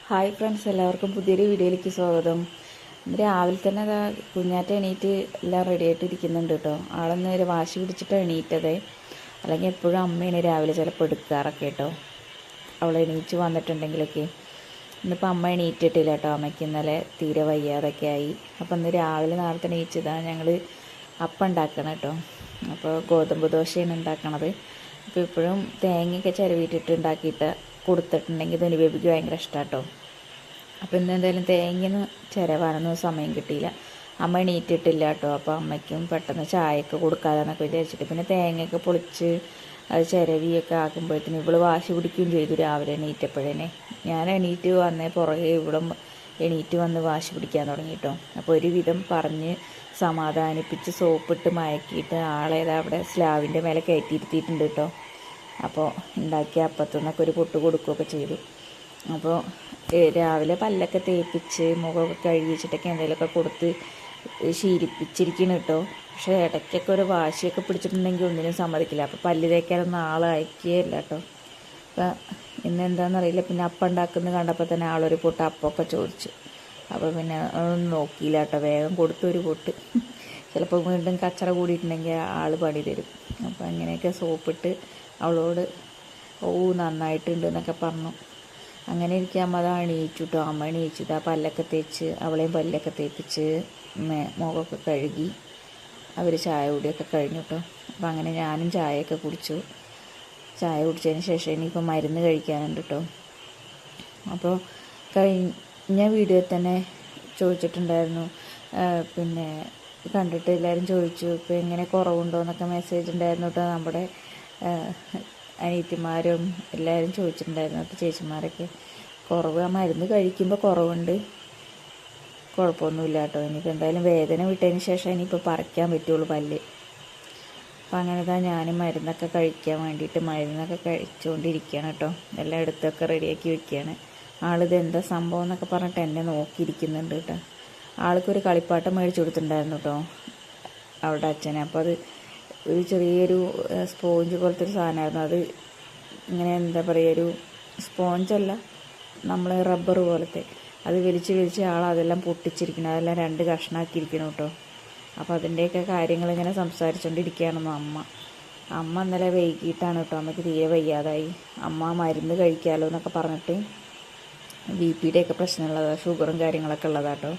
Hi friends, എല്ലാവർക്കും പുതിയൊരു വീഡിയോയിലേക്ക് സ്വാഗതം. രാവിലെ തന്നെ അതാ കുഞ്ഞാറ്റ എണീറ്റ് എല്ലാം റെഡി ആയിട്ട് ഇരിക്കുന്നുണ്ട് കേട്ടോ. ആളൊന്ന് ഒരു വാശി പിടിച്ചിട്ട് എണീറ്റതേ. അല്ലെങ്കിൽ എപ്പോഴും അമ്മേനെ രാവിലെ ചിലപ്പോൾ എടുക്കാറൊക്കെ കേട്ടോ, അവൾ എണീറ്റ് വന്നിട്ടുണ്ടെങ്കിലൊക്കെ. ഇന്നിപ്പോൾ അമ്മ എണീറ്റിട്ടില്ല കേട്ടോ, അമ്മയ്ക്ക് ഇന്നലെ തീരെ വയ്യാതൊക്കെ ആയി. അപ്പോൾ ഇന്ന് രാവിലെ നേരത്തെ എണീച്ചതാണ് ഞങ്ങൾ അപ്പം ഉണ്ടാക്കണം കേട്ടോ. അപ്പോൾ ഗോതമ്പ് ദോശയാണ് ഉണ്ടാക്കണത്. അപ്പോൾ ഇപ്പോഴും തേങ്ങയൊക്കെ ചിരവിയിട്ടിട്ട് ഉണ്ടാക്കിയിട്ട് കൊടുത്തിട്ടുണ്ടെങ്കിൽ ധനി ബേബിക്ക് ഭയങ്കര ഇഷ്ടമാണ് കേട്ടോ. അപ്പോൾ ഇന്ന് എന്തായാലും തേങ്ങയൊന്നും ചിരവാനൊന്നും സമയം കിട്ടിയില്ല, അമ്മ എണീറ്റിട്ടില്ല കേട്ടോ. അപ്പോൾ അമ്മയ്ക്കും പെട്ടെന്ന് ചായയൊക്കെ കൊടുക്കാമെന്നൊക്കെ വിചാരിച്ചിട്ട് പിന്നെ തേങ്ങയൊക്കെ പൊളിച്ച് അത് ചിരവിയൊക്കെ ആക്കുമ്പോഴത്തേനും ഇവള് വാശി പിടിക്കുകയും ചെയ്തു രാവിലെ എണീറ്റപ്പോഴേനെ. ഞാൻ എണീറ്റ് വന്നേ പുറകെ ഇവിടെ എണീറ്റ് വന്ന് വാശി പിടിക്കാൻ തുടങ്ങി കേട്ടോ. അപ്പോൾ ഒരുവിധം പറഞ്ഞ് സമാധാനിപ്പിച്ച് സോപ്പിട്ട് മയക്കിയിട്ട് ആളേതാ അവിടെ സ്ലാവിൻ്റെ മേലെ കയറ്റിയിരുത്തിയിട്ടുണ്ട് കേട്ടോ. അപ്പോൾ ഉണ്ടാക്കിയ അപ്പത്തുനിന്നൊക്കെ ഒരു പൊട്ട് കൊടുക്കുകയൊക്കെ ചെയ്തു. അപ്പോൾ രാവിലെ പല്ലൊക്കെ തേപ്പിച്ച് മുഖമൊക്കെ കഴുകി വെച്ചിട്ടൊക്കെ എന്തെങ്കിലുമൊക്കെ കൊടുത്ത് ശീലിപ്പിച്ചിരിക്കണം കേട്ടോ. പക്ഷേ ഇടയ്ക്കൊക്കെ ഒരു വാശിയൊക്കെ പിടിച്ചിട്ടുണ്ടെങ്കിൽ ഒന്നിനും സമ്മതിക്കില്ല. അപ്പോൾ പല്ല് തേക്കാനൊന്നും ആൾ അയക്കുകയില്ല കേട്ടോ. അപ്പം ഇന്നെന്താണെന്നറിയില്ല, പിന്നെ അപ്പം ഉണ്ടാക്കുന്നത് കണ്ടപ്പോൾ തന്നെ ആളൊരു പൊട്ട് അപ്പമൊക്കെ ചോദിച്ചു. അപ്പോൾ പിന്നെ അതൊന്നും നോക്കിയില്ല കേട്ടോ, വേഗം കൊടുത്തൊരു പൊട്ട്. ചിലപ്പോൾ വീണ്ടും കച്ചറ കൂടിയിട്ടുണ്ടെങ്കിൽ ആൾ പണി തരും. അപ്പോൾ അങ്ങനെയൊക്കെ സോപ്പിട്ട് അവളോട് നന്നായിട്ടുണ്ട് എന്നൊക്കെ പറഞ്ഞു. അങ്ങനെ ഇരിക്കുമ്പോൾ അത് എണീച്ചു കേട്ടോ. അമ്മ എണീച്ചിട്ട് ആ പല്ലൊക്കെ തേച്ച് അവളെയും പല്ലൊക്കെ തേപ്പിച്ച് മുഖമൊക്കെ കഴുകി അവർ ചായ കുടിയൊക്കെ കഴിഞ്ഞു കേട്ടോ. അപ്പോൾ അങ്ങനെ ഞാനും ചായയൊക്കെ കുടിച്ചു. ചായ കുടിച്ചതിന് ശേഷം ഇനിയിപ്പോൾ മരുന്ന് കഴിക്കാനുണ്ട് കേട്ടോ. അപ്പോൾ കഴിഞ്ഞ വീഡിയോയിൽ തന്നെ ചോദിച്ചിട്ടുണ്ടായിരുന്നു, പിന്നെ കണ്ടിട്ട് എല്ലാവരും ചോദിച്ചു ഇപ്പോൾ എങ്ങനെ കുറവുണ്ടോ എന്നൊക്കെ മെസ്സേജ് ഉണ്ടായിരുന്നു കേട്ടോ. നമ്മുടെ അനിയത്തിമാരും എല്ലാവരും ചോദിച്ചിട്ടുണ്ടായിരുന്നു കേട്ടോ, ചേച്ചിമാരൊക്കെ. കുറവ് ആ മരുന്ന് കഴിക്കുമ്പോൾ കുറവുണ്ട്, കുഴപ്പമൊന്നുമില്ല കേട്ടോ. ഇനിയിപ്പോൾ എന്തായാലും വേദന വിട്ടതിന് ശേഷം ഇനിയിപ്പോൾ പറിക്കാൻ പറ്റുള്ളൂ പല്ല്. അപ്പോൾ അങ്ങനെ ഞാനും മരുന്നൊക്കെ കഴിക്കാൻ വേണ്ടിയിട്ട് മരുന്നൊക്കെ കഴിച്ചുകൊണ്ടിരിക്കുകയാണ് കേട്ടോ. എല്ലാം എടുത്തൊക്കെ റെഡിയാക്കി വെക്കുകയാണ്. ആളിത് എന്താ സംഭവം എന്നൊക്കെ പറഞ്ഞിട്ട് എന്നെ നോക്കിയിരിക്കുന്നുണ്ട് കേട്ടോ. ആൾക്കൊരു കളിപ്പാട്ടം മേടിച്ചു കൊടുത്തിട്ടുണ്ടായിരുന്നു കേട്ടോ അവിടെ അച്ഛനെ. അപ്പോൾ അത് ഒരു ചെറിയൊരു സ്പോഞ്ച് പോലത്തെ ഒരു സാധനമായിരുന്നു. അത് ഇങ്ങനെ എന്താ പറയുക, ഒരു സ്പോഞ്ചല്ല, നമ്മൾ റബ്ബർ പോലത്തെ. അത് വലിച്ച് അതെല്ലാം പൊട്ടിച്ചിരിക്കണം, അതെല്ലാം 2 കഷ്ണമാക്കിയിരിക്കണം കേട്ടോ. അപ്പോൾ അതിൻ്റെയൊക്കെ കാര്യങ്ങളിങ്ങനെ സംസാരിച്ചുകൊണ്ടിരിക്കുകയാണെന്നോ അമ്മ ഇന്നലെ വൈകിട്ടാണ് കേട്ടോ. അമ്മയ്ക്ക് തീരെ വയ്യാതായി. അമ്മ മരുന്ന് കഴിക്കാമല്ലോ എന്നൊക്കെ പറഞ്ഞിട്ട് BPയുടെയൊക്കെ പ്രശ്നമുള്ളതാണ്, ഷുഗറും കാര്യങ്ങളൊക്കെ ഉള്ളതാണ് കേട്ടോ.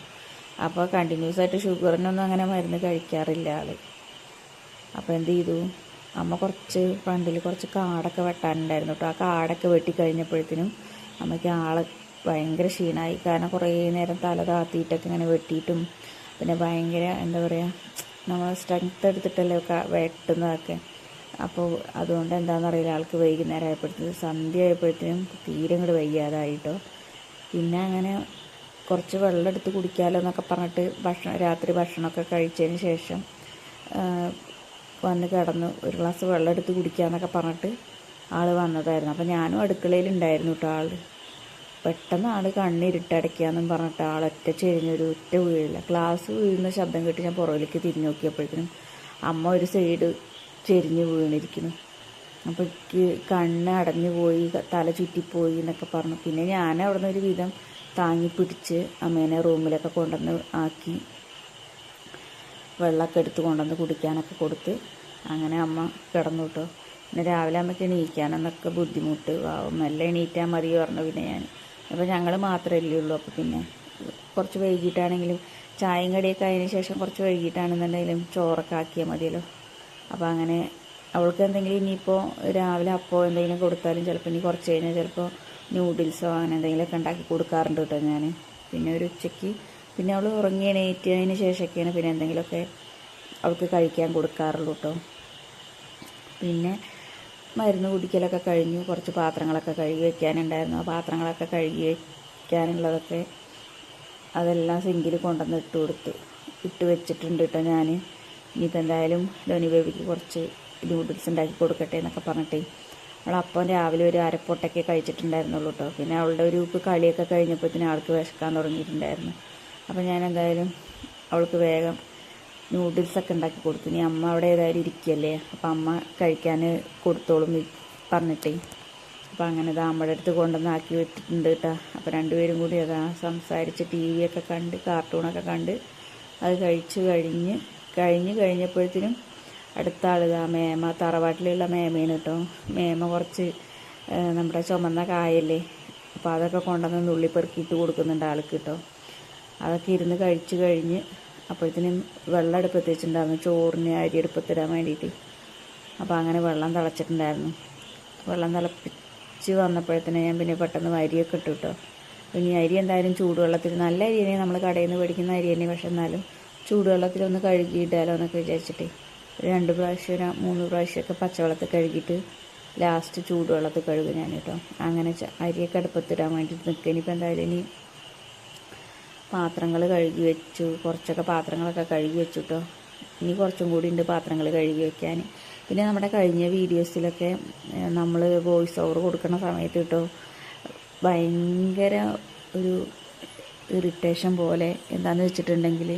അപ്പോൾ കണ്ടിന്യൂസ് ആയിട്ട് ഷുഗറിനൊന്നും അങ്ങനെ മരുന്ന് കഴിക്കാറില്ല ആൾ. അപ്പോൾ എന്ത് ചെയ്തു, അമ്മ ഫ്രണ്ടിൽ കുറച്ച് കാടൊക്കെ വെട്ടാനുണ്ടായിരുന്നു കേട്ടോ. ആ കാടൊക്കെ വെട്ടിക്കഴിഞ്ഞപ്പോഴത്തേനും അമ്മയ്ക്ക് ആൾ ഭയങ്കര ക്ഷീണമായി. കാരണം കുറേ നേരം തല താത്തിയിട്ടൊക്കെ ഇങ്ങനെ വെട്ടിയിട്ടും പിന്നെ ഭയങ്കര എന്താ പറയുക, നമ്മൾ സ്ട്രെങ്ത്ത് എടുത്തിട്ടല്ലേ വെട്ടുന്നതൊക്കെ. അപ്പോൾ അതുകൊണ്ട് എന്താണെന്നറിയില്ല, ആൾക്ക് വൈകുന്നേരം ആയപ്പോഴത്തേക്കും സന്ധ്യ ആയപ്പോഴത്തേനും തീരെ ഇങ്ങോട്ട് വയ്യാതായിട്ടോ. പിന്നെ അങ്ങനെ കുറച്ച് വെള്ളം എടുത്ത് കുടിക്കാമല്ലോ എന്നൊക്കെ പറഞ്ഞിട്ട് രാത്രി ഭക്ഷണമൊക്കെ കഴിച്ചതിന് ശേഷം വന്ന് കിടന്നു. ഒരു ഗ്ലാസ് വെള്ളം എടുത്ത് കുടിക്കാമെന്നൊക്കെ പറഞ്ഞിട്ട് ആൾ വന്നതായിരുന്നു. അപ്പോൾ ഞാനും അടുക്കളയിലുണ്ടായിരുന്നു കേട്ടോ. ആൾ പെട്ടെന്ന് കണ്ണിരുട്ടടയ്ക്കാമെന്നും പറഞ്ഞിട്ട് ഒറ്റ ചെരിഞ്ഞൊരു ഒറ്റ വീഴില്ല. ഗ്ലാസ് വീഴുന്ന ശബ്ദം കേട്ട് ഞാൻ പുറകിലേക്ക് തിരിഞ്ഞു നോക്കിയപ്പോഴത്തേനും അമ്മ ഒരു സൈഡ് ചെരിഞ്ഞ് വീണിരിക്കുന്നു. അപ്പോൾ കണ്ണ് അടഞ്ഞു പോയി, തല ചുറ്റിപ്പോയി എന്നൊക്കെ പറഞ്ഞു. പിന്നെ ഞാൻ അവിടെ നിന്ന് ഒരു വിധം താങ്ങി പിടിച്ച് അമ്മേനെ റൂമിലൊക്കെ കൊണ്ടുവന്ന് ആക്കി വെള്ളമൊക്കെ എടുത്ത് കൊണ്ടുവന്ന് കുടിക്കാനൊക്കെ കൊടുത്ത് അങ്ങനെ അമ്മ കിടന്നു കേട്ടോ. പിന്നെ രാവിലെ അമ്മയ്ക്ക് എണീക്കാനെന്നൊക്കെ ബുദ്ധിമുട്ട്, മെല്ലെ എണീറ്റാൽ മതി പറഞ്ഞു. പിന്നെ അപ്പോൾ ഞങ്ങൾ മാത്രമല്ലേ ഉള്ളൂ. അപ്പോൾ പിന്നെ കുറച്ച് വൈകിട്ടാണെങ്കിലും ചായയും കടിയൊക്കെ അതിന് ശേഷം കുറച്ച് വൈകിട്ടാണെന്നുണ്ടെങ്കിലും ചോറൊക്കെ ആക്കിയാൽ മതിയല്ലോ. അപ്പോൾ അങ്ങനെ അവൾക്ക് എന്തെങ്കിലും ഇനിയിപ്പോൾ രാവിലെ അപ്പോൾ എന്തെങ്കിലും കൊടുത്താലും ചിലപ്പോൾ ഇനി കുറച്ച് കഴിഞ്ഞാൽ ചിലപ്പോൾ ന്യൂഡിൽസോ അങ്ങനെ എന്തെങ്കിലുമൊക്കെ ഉണ്ടാക്കി കൊടുക്കാറുണ്ട് കേട്ടോ ഞാൻ. പിന്നെ ഒരു ഉച്ചയ്ക്ക് പിന്നെ അവൾ ഉറങ്ങി എണീറ്റതിന് ശേഷമൊക്കെയാണ് പിന്നെ എന്തെങ്കിലുമൊക്കെ അവൾക്ക് കഴിക്കാൻ കൊടുക്കാറുള്ളൂ കേട്ടോ. പിന്നെ മരുന്ന് കുടിക്കലൊക്കെ കഴിഞ്ഞു. കുറച്ച് പാത്രങ്ങളൊക്കെ കഴുകി വയ്ക്കാനുണ്ടായിരുന്നു. ആ പാത്രങ്ങളൊക്കെ കഴുകി വയ്ക്കാനുള്ളതൊക്കെ അതെല്ലാം സിങ്കിൽ കൊണ്ടുവന്ന് ഇട്ട് വെച്ചിട്ടുണ്ട് കേട്ടോ ഞാൻ. ഇനിയിപ്പോൾ എന്തായാലും ധോനി ബേബിക്ക് കുറച്ച് നൂഡിൽസ് ഉണ്ടാക്കി കൊടുക്കട്ടെ എന്നൊക്കെ പറഞ്ഞിട്ടേ അവളപ്പം രാവിലെ ഒരു അരപ്പൊട്ടൊക്കെ കഴിച്ചിട്ടുണ്ടായിരുന്നുള്ളൂ കേട്ടോ. പിന്നെ അവളുടെ ഒരു കളിയൊക്കെ കഴിഞ്ഞപ്പോഴത്തേനും ആൾക്ക് വിശക്കാൻ തുടങ്ങിയിട്ടുണ്ടായിരുന്നു. അപ്പോൾ ഞാൻ എന്തായാലും അവൾക്ക് വേഗം നൂഡിൽസൊക്കെ ഉണ്ടാക്കി കൊടുത്തു. ഇനി അമ്മ അവിടെ ഏതായാലും ഇരിക്കുകയല്ലേ, അപ്പോൾ അമ്മ കഴിക്കാൻ കൊടുത്തോളും പറഞ്ഞിട്ടേ അപ്പോൾ അങ്ങനെ ഇതാ നമ്മുടെ അടുത്ത് കൊണ്ടുവന്നാക്കി വെച്ചിട്ടുണ്ട് കേട്ടോ. അപ്പോൾ രണ്ടുപേരും കൂടി അതാ സംസാരിച്ച് ടി വിയൊക്കെ കണ്ട് കാർട്ടൂണൊക്കെ കണ്ട് അത് കഴിഞ്ഞപ്പോഴത്തേനും അടുത്ത ആളിതാ മേമ, തറവാട്ടിലുള്ള മേമയാണ് കേട്ടോ. മേമ കുറച്ച് നമ്മുടെ ചുമന്ന കായല്ലേ, അപ്പോൾ അതൊക്കെ കൊണ്ടുവന്ന് നുള്ളി പെറുക്കിയിട്ട് കൊടുക്കുന്നുണ്ട് ആൾക്ക് കേട്ടോ. അതൊക്കെ ഇരുന്ന് കഴിച്ച് കഴിഞ്ഞ് അപ്പോഴത്തേനും വെള്ളം അടുപ്പത്ത് വെച്ചിട്ടുണ്ടായിരുന്നു ചോറിന് അരി അടുപ്പത്തിടാൻ വേണ്ടിയിട്ട്. അപ്പോൾ അങ്ങനെ വെള്ളം തിളച്ചിട്ടുണ്ടായിരുന്നു. വെള്ളം തിളപ്പിച്ച് വന്നപ്പോഴത്തേനും ഞാൻ പിന്നെ പെട്ടെന്ന് അരിയൊക്കെ ഇട്ടു കേട്ടോ. ഇനി അരി എന്തായാലും ചൂടുവെള്ളത്തിൽ, നല്ല അരി തന്നെ നമ്മൾ കടയിൽ നിന്ന് മേടിക്കുന്ന അരി തന്നെ, പക്ഷെ എന്നാലും ചൂടുവെള്ളത്തിലൊന്ന് കഴുകിയിട്ടാലോ എന്നൊക്കെ വിചാരിച്ചിട്ട് 2 പ്രാവശ്യം 3 പ്രാവശ്യമൊക്കെ പച്ചവെള്ളത്തിൽ കഴുകിയിട്ട് ലാസ്റ്റ് ചൂടുവെള്ളത്തിൽ കഴുകും ഞാൻ കേട്ടോ. അങ്ങനെ അരിയൊക്കെ അടുപ്പത്തിടാൻ വേണ്ടിയിട്ട് നിൽക്കുക. ഇനിയിപ്പോൾ എന്തായാലും ഇനി പാത്രങ്ങൾ കഴുകി വെച്ചു, കുറച്ചൊക്കെ പാത്രങ്ങളൊക്കെ കഴുകി വെച്ചു കേട്ടോ. ഇനി കുറച്ചും കൂടി ഉണ്ട് പാത്രങ്ങൾ കഴുകി വെക്കാൻ. പിന്നെ നമ്മുടെ കഴിഞ്ഞ വീഡിയോസിലൊക്കെ നമ്മൾ വോയിസ് ഓവർ കൊടുക്കുന്ന സമയത്ത് കേട്ടോ ഭയങ്കര ഒരു ഇറിറ്റേഷൻ പോലെ, എന്താണെന്ന് വെച്ചിട്ടുണ്ടെങ്കിൽ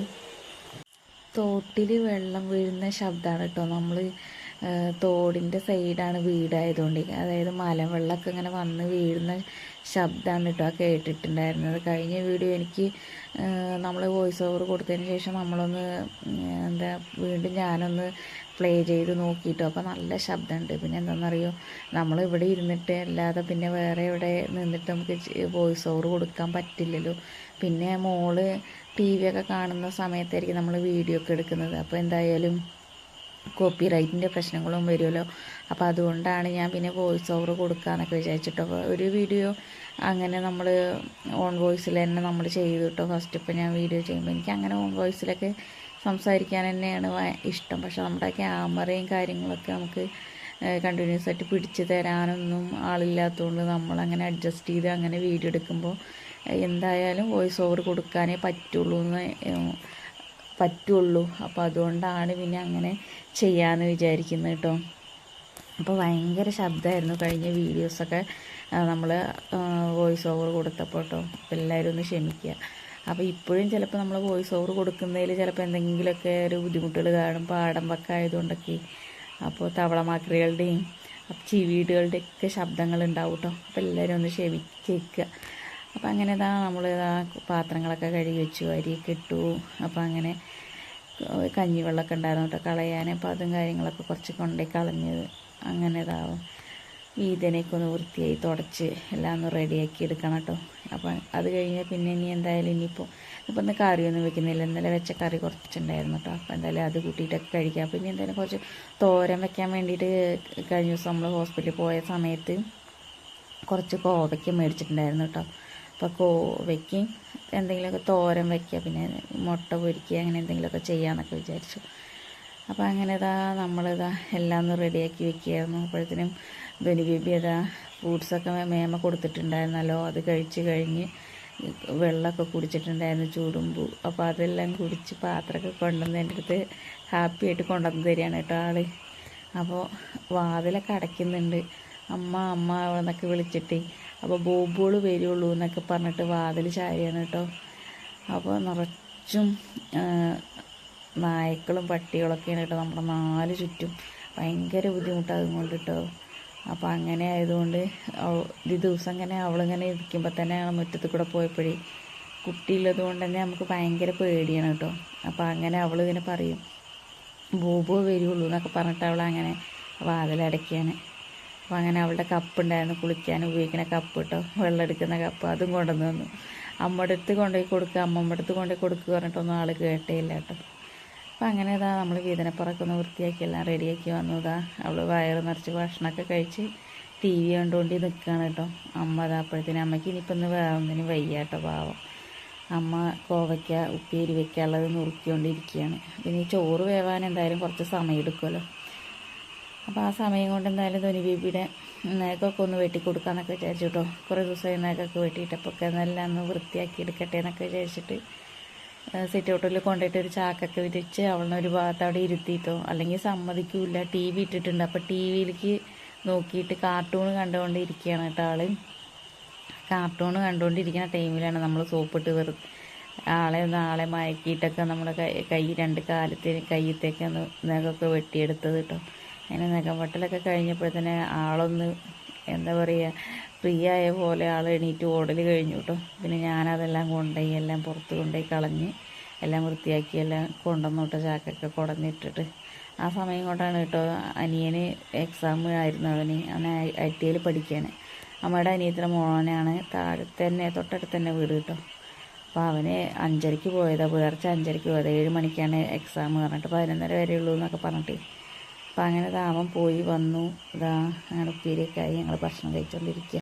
തോട്ടിൽ വെള്ളം വീഴുന്ന ശബ്ദമാണ് കേട്ടോ. നമ്മൾ തോടിൻ്റെ സൈഡാണ് വീടായതുകൊണ്ട്, അതായത് മലവെള്ളമൊക്കെ ഇങ്ങനെ വന്ന് വീഴുന്ന ശബ്ദമാണ് കേട്ടോ കേട്ടിട്ടുണ്ടായിരുന്നത്. കഴിഞ്ഞ വീഡിയോ എനിക്ക് നമ്മൾ വോയിസ് ഓവർ കൊടുത്തതിന് ശേഷം നമ്മളൊന്ന് വീണ്ടും ഞാനൊന്ന് പ്ലേ ചെയ്ത് നോക്കിയിട്ടോ. അപ്പോൾ നല്ല ശബ്ദമുണ്ട്. പിന്നെ എന്താണെന്നറിയോ, നമ്മളിവിടെ ഇരുന്നിട്ട് അല്ലാതെ പിന്നെ വേറെ ഇവിടെ നിന്നിട്ട് നമുക്ക് വോയിസ് ഓവർ കൊടുക്കാൻ പറ്റില്ലല്ലോ. പിന്നെ മോള് ടി വി ഒക്കെ കാണുന്ന സമയത്തായിരിക്കും നമ്മൾ വീഡിയോ ഒക്കെ എടുക്കുന്നത്. അപ്പോൾ എന്തായാലും കോപ്പി റൈറ്റിൻ്റെ പ്രശ്നങ്ങളും വരുമല്ലോ. അപ്പോൾ അതുകൊണ്ടാണ് ഞാൻ പിന്നെ വോയിസ് ഓവർ കൊടുക്കാമെന്നൊക്കെ വിചാരിച്ചിട്ടോ. ഒരു വീഡിയോ അങ്ങനെ നമ്മൾ ഓൺ വോയിസിൽ തന്നെ നമ്മൾ ചെയ്തു കേട്ടോ. ഫസ്റ്റ് ഇപ്പോൾ ഞാൻ വീഡിയോ ചെയ്യുമ്പോൾ എനിക്ക് അങ്ങനെ ഓൺ വോയിസിലൊക്കെ സംസാരിക്കാൻ തന്നെയാണ് ഇഷ്ടം. പക്ഷെ നമ്മുടെ ക്യാമറയും കാര്യങ്ങളൊക്കെ നമുക്ക് കണ്ടിന്യൂസ് ആയിട്ട് പിടിച്ച് തരാനൊന്നും ആളില്ലാത്തതുകൊണ്ട് നമ്മളങ്ങനെ അഡ്ജസ്റ്റ് ചെയ്ത് അങ്ങനെ വീഡിയോ എടുക്കുമ്പോൾ എന്തായാലും വോയിസ് ഓവർ കൊടുക്കാനേ പറ്റുള്ളൂ. അപ്പോൾ അതുകൊണ്ടാണ് പിന്നെ അങ്ങനെ ചെയ്യാമെന്ന് വിചാരിക്കുന്നത് കേട്ടോ. അപ്പോൾ ഭയങ്കര ശബ്ദമായിരുന്നു കഴിഞ്ഞ വീഡിയോസൊക്കെ നമ്മൾ വോയിസ് ഓവർ കൊടുത്തപ്പോൾ കേട്ടോ. അപ്പോൾ എല്ലാവരും ഒന്ന് ക്ഷമിക്കുക. അപ്പോൾ ഇപ്പോഴും ചിലപ്പോൾ നമ്മൾ വോയിസ് ഓവർ കൊടുക്കുന്നതിൽ ചിലപ്പോൾ എന്തെങ്കിലുമൊക്കെ ഒരു ബുദ്ധിമുട്ടുകൾ കാണും, പാടം വക്കം ആയതുകൊണ്ടൊക്കെ. അപ്പോൾ തവളമാക്രികളുടെയും ചീവീടുകളുടെയൊക്കെ ശബ്ദങ്ങളുണ്ടാവും കേട്ടോ. അപ്പോൾ എല്ലാവരും ഒന്ന് ക്ഷമിക്കുക. അപ്പോൾ അങ്ങനെ നമ്മൾ പാത്രങ്ങളൊക്കെ കഴുകി വെച്ചു, അരിയൊക്കെ ഇട്ടു. അപ്പോൾ അങ്ങനെ കഞ്ഞിവെള്ളമൊക്കെ ഉണ്ടായിരുന്നു കേട്ടോ കളയാൻ. അപ്പോൾ അതും കാര്യങ്ങളൊക്കെ കുറച്ച് കൊണ്ടേ കളഞ്ഞത്. അങ്ങനെ വീതനയൊക്കെ ഒന്ന് വൃത്തിയായി തുടച്ച് എല്ലാം ഒന്ന് റെഡിയാക്കി എടുക്കണം കേട്ടോ. അപ്പോൾ അത് കഴിഞ്ഞ് പിന്നെ ഇനി എന്തായാലും ഇനിയിപ്പോൾ ഒന്ന് കറിയൊന്നും വെക്കുന്നില്ല. ഇന്നലെ വെച്ച കറി കുറച്ചുണ്ടായിരുന്നു കേട്ടോ. അപ്പോൾ എന്തായാലും അത് കൂട്ടിയിട്ടൊക്കെ കഴിക്കാം. അപ്പോൾ ഇനി എന്തായാലും കുറച്ച് തോരൻ വെക്കാൻ വേണ്ടിയിട്ട് കഴിഞ്ഞ ദിവസം നമ്മൾ ഹോസ്പിറ്റലിൽ പോയ സമയത്ത് കുറച്ച് കോവയ്ക്ക മേടിച്ചിട്ടുണ്ടായിരുന്നു കേട്ടോ. അപ്പോൾ കോവയ്ക്ക് എന്തെങ്കിലുമൊക്കെ തോരൻ വയ്ക്കുക, പിന്നെ മുട്ട പൊരിക്കുക, അങ്ങനെ എന്തെങ്കിലുമൊക്കെ ചെയ്യാമെന്നൊക്കെ വിചാരിച്ചു. അപ്പോൾ അങ്ങനെ നമ്മളിതാ എല്ലാം ഒന്ന് റെഡിയാക്കി വെക്കുകയായിരുന്നു. അപ്പോഴത്തേനും ധനി ബേബി ഫ്രൂട്ട്സൊക്കെ മേമ കൊടുത്തിട്ടുണ്ടായിരുന്നല്ലോ, അത് കഴിച്ച് കഴിഞ്ഞ് വെള്ളമൊക്കെ കുടിച്ചിട്ടുണ്ടായിരുന്നു ചൂടുമ്പോൾ. അപ്പോൾ അതെല്ലാം കുടിച്ച് പാത്രമൊക്കെ കൊണ്ടുവന്ന് എൻ്റെ അടുത്ത് ഹാപ്പിയായിട്ട് കൊണ്ടുവന്ന് തരികയാണ് കേട്ടോ ആൾ. അപ്പോൾ വാതിലൊക്കെ അടയ്ക്കുന്നുണ്ട്, അമ്മ എന്നൊക്കെ വിളിച്ചിട്ട്. അപ്പോൾ ബോബുകൾ വരുള്ളൂ എന്നൊക്കെ പറഞ്ഞിട്ട് വാതിൽ ചാരിയാണ് കേട്ടോ. അപ്പോൾ നിറച്ചും നായ്ക്കളും പട്ടികളൊക്കെയാണ് കേട്ടോ നമ്മുടെ 4 ചുറ്റും. ഭയങ്കര ബുദ്ധിമുട്ടാണ് അതുകൊണ്ട് കേട്ടോ. അപ്പോൾ അങ്ങനെ ആയതുകൊണ്ട് ഒരു ദിവസം ഇങ്ങനെ അവളിങ്ങനെ ഇരിക്കുമ്പോൾ തന്നെ മുറ്റത്ത് കൂടെ പോയപ്പോഴേ കുട്ടിയുള്ളത് കൊണ്ട് തന്നെ നമുക്ക് ഭയങ്കര പേടിയാണ് കേട്ടോ. അപ്പോൾ അങ്ങനെ അവളിങ്ങനെ പറയും ബോബു വരുള്ളൂ എന്നൊക്കെ പറഞ്ഞിട്ട് അവളങ്ങനെ വാതിലടയ്ക്കാണ്. അപ്പോൾ അങ്ങനെ അവളുടെ കപ്പ് ഉണ്ടായിരുന്നു, കുളിക്കാൻ ഉപയോഗിക്കുന്ന കപ്പ് കേട്ടോ, വെള്ളം എടുക്കുന്ന കപ്പ്, അതും കൊണ്ടുവന്ന് തന്നു. അമ്മയുടെ അടുത്ത് കൊണ്ടുപോയി കൊടുക്കുക, അമ്മമ്മയുടെ അടുത്ത് കൊണ്ടുപോയി കൊടുക്കുക പറഞ്ഞിട്ടൊന്നും ആൾ കേട്ടേയില്ല കേട്ടോ. അപ്പോൾ അങ്ങനെ നമ്മൾ വീതനപ്പുറമൊക്കെ ഒന്ന് വൃത്തിയാക്കി എല്ലാം റെഡിയാക്കി വന്നതാ. അവൾ വയറ് നിറച്ച് ഭക്ഷണമൊക്കെ കഴിച്ച് ടി വി കണ്ടുകൊണ്ട് നിൽക്കുകയാണ് കേട്ടോ. അമ്മ അപ്പോഴത്തേനും അമ്മയ്ക്ക് ഇനിയിപ്പോൾ ഒന്ന് വേറൊന്നിനും വയ്യ കേട്ടോ, പാവം. അമ്മ കോവയ്ക്ക ഉപ്പേരി വയ്ക്കാനുള്ളത് നുറുക്കിക്കൊണ്ടിരിക്കുകയാണ്. പിന്നെ ഈ ചോറ് വേവാൻ എന്തായാലും കുറച്ച് സമയം എടുക്കുമല്ലോ. അപ്പോൾ ആ സമയം കൊണ്ട് എന്തായാലും ധനി ബേബിയുടെ നേക്കൊക്കെ ഒന്ന് വെട്ടി കൊടുക്കാമെന്നൊക്കെ വിചാരിച്ചു കേട്ടോ. കുറേ ദിവസമായി നേക്കൊക്കെ വെട്ടിയിട്ടപ്പോൾ ഒക്കെ എന്നെല്ലാം ഒന്ന് വൃത്തിയാക്കി എടുക്കട്ടെ എന്നൊക്കെ വിചാരിച്ചിട്ട് സിറ്റ് ഔട്ടിൽ കൊണ്ടുപോയിട്ട് ഒരു ചാക്കൊക്കെ വിരിച്ച് അവളിനെ ഒരു ഭാഗത്ത് അവിടെ ഇരുത്തിയിട്ടോ. അല്ലെങ്കിൽ സമ്മതിക്കില്ല. ടി വി ഇട്ടിട്ടുണ്ട്. അപ്പോൾ ടി വിയിലേക്ക് നോക്കിയിട്ട് കാർട്ടൂൺ കണ്ടുകൊണ്ടിരിക്കുകയാണ് കേട്ടോ ആൾ. കാർട്ടൂൺ കണ്ടുകൊണ്ടിരിക്കുന്ന ടൈമിലാണ് നമ്മൾ സോപ്പിട്ട് ആളെ മയക്കിയിട്ടൊക്കെ നമ്മുടെ കൈ 2 കയ്യത്തേക്ക് നഖമൊക്കെ വെട്ടിയെടുത്തത് കേട്ടോ. അങ്ങനെ നഖം വെട്ടലൊക്കെ കഴിഞ്ഞപ്പോൾ തന്നെ ആളൊന്ന് എന്താ പറയുക, ഫ്രീ ആയ പോലെ ആൾ എണീറ്റ് ഓടൽ കഴിഞ്ഞു കേട്ടോ. പിന്നെ ഞാനതെല്ലാം കൊണ്ടുപോയി എല്ലാം പുറത്ത് കൊണ്ടുപോയി കളഞ്ഞ് എല്ലാം വൃത്തിയാക്കി എല്ലാം കൊണ്ടുവന്നു കേട്ടോ, ചാക്കൊക്കെ കുടഞ്ഞിട്ടിട്ട്. ആ സമയം കൊണ്ടാണ് കേട്ടോ അനിയന് എക്സാം ആയിരുന്നു, അവന് ഐ ടി ഐയിൽ പഠിക്കുകയാണ്. അമ്മയുടെ അനിയത്തിൻ്റെ മോനാണ്, തൊട്ടടുത്ത് തന്നെ വീട് കേട്ടോ. അപ്പോൾ അവന് 5:30 പോയതാണ്, പുലർച്ചെ 5:30 പോയത്. 7 മണിക്കാണ് എക്സാം പറഞ്ഞിട്ട് 11:30 വരെ ഉള്ളൂ എന്നൊക്കെ പറഞ്ഞിട്ട്. അപ്പോൾ അങ്ങനെ അവൻ പോയി വന്നു. ഇതാ അങ്ങനെ ഉപ്പേരിയൊക്കെ ആയി ഞങ്ങൾ ഭക്ഷണം കഴിച്ചുകൊണ്ടിരിക്കുക.